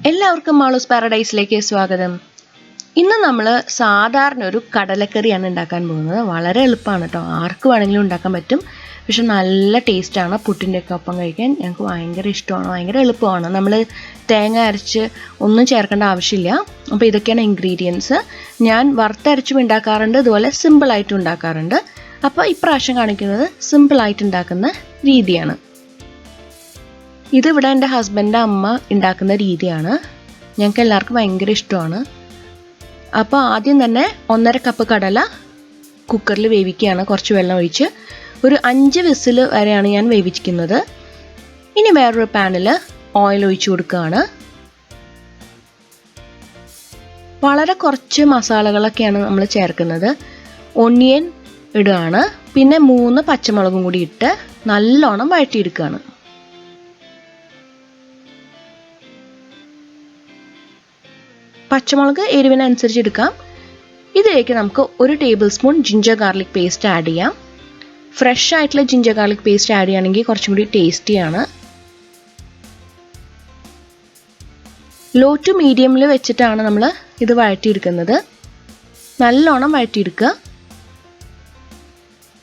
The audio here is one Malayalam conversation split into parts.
എല്ലാവർക്കും മാളൂസ് പാരഡൈസിലേക്ക് സ്വാഗതം. ഇന്ന് നമ്മൾ സാധാരണ ഒരു കടലക്കറിയാണ് ഉണ്ടാക്കാൻ പോകുന്നത്. വളരെ എളുപ്പമാണ് കേട്ടോ, ആർക്ക് വേണമെങ്കിലും ഉണ്ടാക്കാൻ പറ്റും. പക്ഷെ നല്ല ടേസ്റ്റാണ്. പുട്ടിൻ്റെ ഒക്കെ ഒപ്പം കഴിക്കാൻ ഞങ്ങൾക്ക് ഭയങ്കര ഇഷ്ടമാണ്, ഭയങ്കര എളുപ്പമാണ്. നമ്മൾ തേങ്ങ അരച്ച് ഒന്നും ചേർക്കേണ്ട ആവശ്യമില്ല. അപ്പോൾ ഇതൊക്കെയാണ് ഇൻഗ്രീഡിയൻസ്. ഞാൻ വറുത്തരച്ചും ഉണ്ടാക്കാറുണ്ട്, ഇതുപോലെ സിമ്പിളായിട്ടും ഉണ്ടാക്കാറുണ്ട്. അപ്പോൾ ഇപ്രാവശ്യം കാണിക്കുന്നത് സിമ്പിളായിട്ട് ഉണ്ടാക്കുന്ന രീതിയാണ്. ഇതിവിടെ എൻ്റെ ഹസ്ബൻഡിൻ്റെ അമ്മ ഉണ്ടാക്കുന്ന രീതിയാണ്. ഞങ്ങൾക്ക് എല്ലാവർക്കും ഭയങ്കര ഇഷ്ടമാണ്. അപ്പോൾ ആദ്യം തന്നെ 1.5 കപ്പ് കടല കുക്കറിൽ വേവിക്കുകയാണ്. കുറച്ച് വെള്ളം ഒഴിച്ച് ഒരു 5 വിസിൽ വരെയാണ് ഞാൻ വേവിക്കുന്നത്. ഇനി വേറൊരു പാനിൽ ഓയിൽ ഒഴിച്ചു കൊടുക്കുകയാണ്. വളരെ കുറച്ച് മസാലകളൊക്കെയാണ് നമ്മൾ ചേർക്കുന്നത്. ഒണിയൻ ഇടുകയാണ്, പിന്നെ 3 പച്ചമുളകും കൂടി ഇട്ട് നല്ലോണം വഴറ്റിയെടുക്കുകയാണ്. പച്ചമുളക് എരിവിനനുസരിച്ച് എടുക്കാം. ഇതിലേക്ക് നമുക്ക് 1 table spoon ginger garlic paste add ചെയ്യാം. ഫ്രഷ് ആയിട്ടുള്ള ജിഞ്ചർ ഗാർലിക് പേസ്റ്റ് ആഡ് ചെയ്യുകയാണെങ്കിൽ കുറച്ചും കൂടി ടേസ്റ്റിയാണ്. ലോ ടു മീഡിയമിൽ വെച്ചിട്ടാണ് നമ്മൾ ഇത് വഴറ്റിയെടുക്കുന്നത്. നല്ലോണം വഴറ്റിയെടുക്കുക.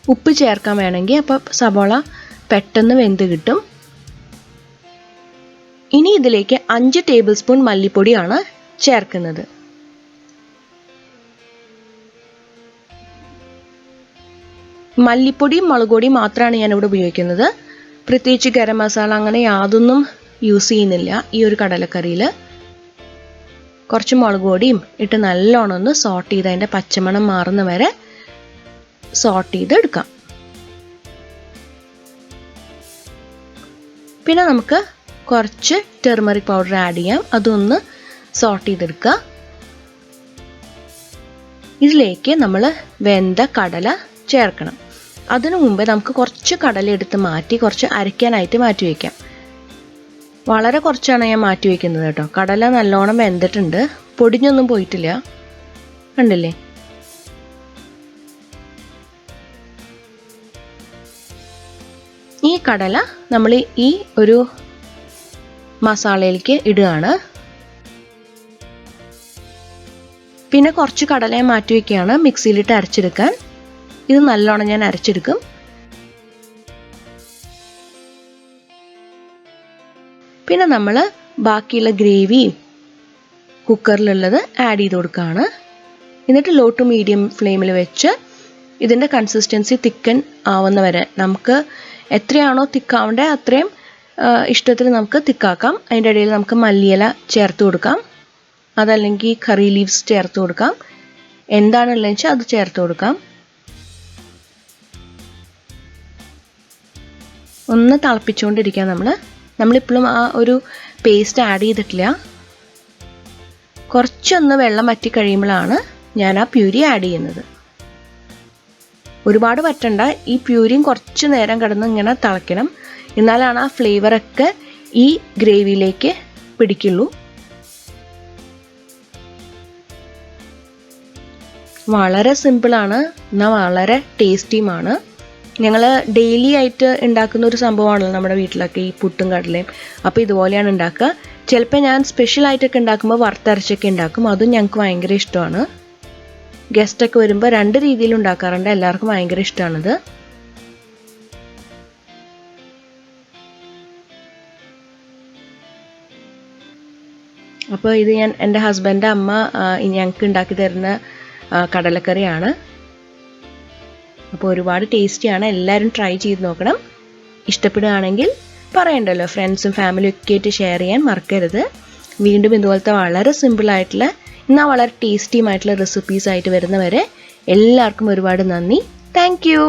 ഉപ്പ് ചേർക്കാൻ വേണമെങ്കിൽ, അപ്പോൾ സവോള പെട്ടെന്ന് വെന്ത് കിട്ടും. ഇനി ഇതിലേക്ക് 5 ടേബിൾ സ്പൂൺ മല്ലിപ്പൊടിയാണ് ചേർക്കുന്നത്. മല്ലിപ്പൊടിയും മുളക് പൊടിയും മാത്രമാണ് ഞാനിവിടെ ഉപയോഗിക്കുന്നത്. പ്രത്യേകിച്ച് ഗരം മസാല അങ്ങനെ യാതൊന്നും യൂസ് ചെയ്യുന്നില്ല ഈ ഒരു കടലക്കറിയിൽ. കുറച്ച് മുളക് പൊടിയും ഇട്ട് നല്ലോണം ഒന്ന് സോട്ട് ചെയ്ത് അതിൻ്റെ പച്ചമണം മാറുന്ന വരെ സോട്ട് ചെയ്ത് എടുക്കാം. പിന്നെ നമുക്ക് കുറച്ച് ടെർമറിക് പൗഡർ ആഡ് ചെയ്യാം. അതൊന്ന് സോട്ട് ചെയ്തെടുക്കുക. ഇതിലേക്ക് നമ്മൾ വെന്ത കടല ചേർക്കണം. അതിനു മുമ്പേ നമുക്ക് കുറച്ച് കടല എടുത്ത് മാറ്റി കുറച്ച് അരയ്ക്കാനായിട്ട് മാറ്റി വയ്ക്കാം. വളരെ കുറച്ചാണ് ഞാൻ മാറ്റി വയ്ക്കുന്നത് കേട്ടോ. കടല നല്ലോണം വെന്തിട്ടുണ്ട്, പൊടിഞ്ഞൊന്നും പോയിട്ടില്ല, കണ്ടില്ലേ? ഈ കടല നമ്മൾ ഈ ഒരു മസാലയിലേക്ക് ഇടുകയാണ്. പിന്നെ കുറച്ച് കടലയെ മാറ്റി വയ്ക്കുകയാണ് മിക്സിയിലിട്ട് അരച്ചെടുക്കാൻ. ഇത് നല്ലോണം ഞാൻ അരച്ചെടുക്കും. പിന്നെ നമ്മൾ ബാക്കിയുള്ള ഗ്രേവി കുക്കറിലുള്ളത് ആഡ് ചെയ്ത് കൊടുക്കുകയാണ്. എന്നിട്ട് ലോ ടു മീഡിയം ഫ്ലെയിമിൽ വെച്ച് ഇതിൻ്റെ കൺസിസ്റ്റൻസി തിക്കൻ ആവുന്ന വരെ, നമുക്ക് എത്രയാണോ തിക്കാവേണ്ടത് അത്രയും ഇഷ്ടത്തിൽ നമുക്ക് തിക്കാക്കാം. അതിൻ്റെ ഇടയിൽ നമുക്ക് മല്ലിയില ചേർത്ത് കൊടുക്കാം, അതല്ലെങ്കിൽ കറി ലീവ്സ് ചേർത്ത് കൊടുക്കാം. എന്താണുള്ളതെന്ന് വെച്ചാൽ അത് ചേർത്ത് കൊടുക്കാം. ഒന്ന് തിളപ്പിച്ചുകൊണ്ടിരിക്കുക. നമ്മളിപ്പോഴും ആ ഒരു പേസ്റ്റ് ആഡ് ചെയ്തിട്ടില്ല. കുറച്ചൊന്ന് വെള്ളം വറ്റി കഴിയുമ്പോഴാണ് ഞാൻ ആ പ്യൂരി ആഡ് ചെയ്യുന്നത്. ഒരുപാട് വറ്റണ്ട, ഈ പ്യൂരിയും കുറച്ച് നേരം കിടന്ന് ഇങ്ങനെ തിളയ്ക്കണം. എന്നാലാണ് ആ ഫ്ലേവറൊക്കെ ഈ ഗ്രേവിയിലേക്ക് പിടിക്കുള്ളൂ. വളരെ സിമ്പിളാണ്, എന്നാൽ വളരെ ടേസ്റ്റിയുമാണ്. ഞങ്ങൾ ഡെയിലി ആയിട്ട് ഉണ്ടാക്കുന്ന ഒരു സംഭവമാണല്ലോ നമ്മുടെ വീട്ടിലൊക്കെ ഈ പുട്ടും കടലയും. അപ്പോൾ ഇതുപോലെയാണ് ഉണ്ടാക്കുക. ചിലപ്പോൾ ഞാൻ സ്പെഷ്യലായിട്ടൊക്കെ ഉണ്ടാക്കുമ്പോൾ വറുത്തരച്ചൊക്കെ ഉണ്ടാക്കും. അതും ഞങ്ങൾക്ക് ഭയങ്കര ഇഷ്ടമാണ്. ഗസ്റ്റൊക്കെ വരുമ്പോൾ 2 രീതിയിൽ ഉണ്ടാക്കാറുണ്ട്. എല്ലാവർക്കും ഭയങ്കര ഇഷ്ടമാണിത്. അപ്പോൾ ഇത് ഞാൻ എൻ്റെ ഹസ്ബൻഡിൻ്റെ അമ്മ ഞങ്ങൾക്ക് ഉണ്ടാക്കി തരുന്ന കടലക്കറിയാണ്. അപ്പോൾ ഒരുപാട് ടേസ്റ്റിയാണ്. എല്ലാവരും ട്രൈ ചെയ്ത് നോക്കണം. ഇഷ്ടപ്പെടുകയാണെങ്കിൽ പറയണ്ടല്ലോ, ഫ്രണ്ട്സും ഫാമിലിയും ഒക്കെ ആയിട്ട് ഷെയർ ചെയ്യാൻ മറക്കരുത്. വീണ്ടും ഇതുപോലത്തെ വളരെ സിമ്പിളായിട്ടുള്ള എന്നാൽ വളരെ ടേസ്റ്റിയുമായിട്ടുള്ള റെസിപ്പീസ് ആയിട്ട് വരുന്നവരെ എല്ലാവർക്കും ഒരുപാട് നന്ദി. Thank you.